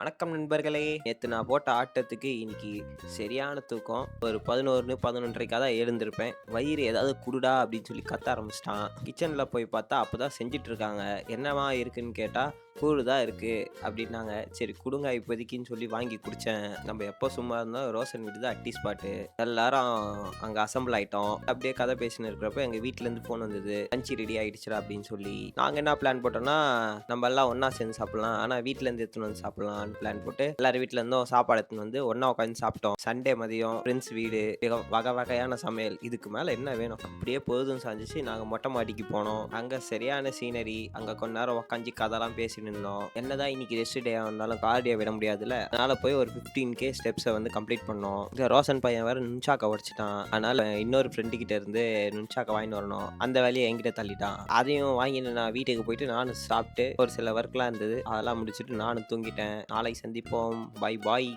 வணக்கம் நண்பர்களே. நேத்து நான் போட்ட ஆட்டத்துக்கு இன்னைக்கு சரியான தூக்கம். ஒரு 11, 11:30க்கா தான் எழுந்திருப்பேன். வயிறு ஏதாவது குடுடா அப்படின்னு சொல்லி கத்த ஆரம்பிச்சுட்டான். கிச்சன்ல போய் பார்த்தா அப்பதான் செஞ்சுட்டு இருக்காங்க. என்னம்மா இருக்குன்னு கேட்டா, கூழு தான் இருக்கு அப்படின்னாங்க. சரி குடுங்க இப்போதைக்குன்னு சொல்லி வாங்கி குடிச்சேன். நம்ம எப்போ சும்மா இருந்தோம் ரோஷன் வீடு தான் அட்டி ஸ்பாட்டு. எல்லாரும் அங்க அசெம்பிள் ஆயிட்டோம். அப்படியே கதை பேசின்னு இருக்கிறப்ப எங்க வீட்ல இருந்து ஃபோன் வந்தது. லஞ்ச் ரெடி ஆயிடுச்சுடா அப்படின்னு சொல்லி. நாங்க என்ன பிளான் போட்டோம்னா, நம்ம எல்லாம் ஒண்ணா சேர்ந்து சாப்பிடலாம். ஆனா வீட்ல இருந்து எடுத்துன்னு வந்து சாப்பிடலாம்னு பிளான் போட்டு எல்லாரும் வீட்ல இருந்தும் சாப்பாடு எடுத்துன்னு வந்து ஒண்ணா உட்காந்து சாப்பிட்டோம். சண்டே மதியம் ஃப்ரெண்ட்ஸ் வீடு வகை வகையான சமையல். இதுக்கு மேல என்ன வேணும்? அப்படியே பொழுதும் சாஞ்சிச்சு. நாங்க மொட்டை மாடிக்கு போனோம். அங்க சரியான சீனரி. அங்க கொஞ்ச நேரம் உட்காந்து கதைலாம் பேசிட்டு இருந்தோம். என்னதான் இன்னைக்கு ரெஸ்ட் டே வந்தாலும் கார்டியோ விட முடியாதுல்ல. அதனால போய் ஒரு 15K ஸ்டெப்ஸை வந்து கம்ப்ளீட் பண்ணோம். இந்த ரோஷன் பையன் வேற நுண்சாக்க உடைச்சிட்டான். அதனால இன்னொரு ஃப்ரெண்டு கிட்ட இருந்து நுண்சாக்க வாங்கிட்டு வரணும். அந்த வேலையை என்கிட்ட தள்ளிட்டான். அதையும் வாங்கிட்டு நான் வீட்டுக்கு போயிட்டு நானும் சாப்பிட்டு ஒரு சில ஒர்க்லாம் இருந்தது. அதெல்லாம் முடிச்சுட்டு நானும் தூங்கிட்டேன். நாளைக்கு சந்திப்போம். பாய் பாய்.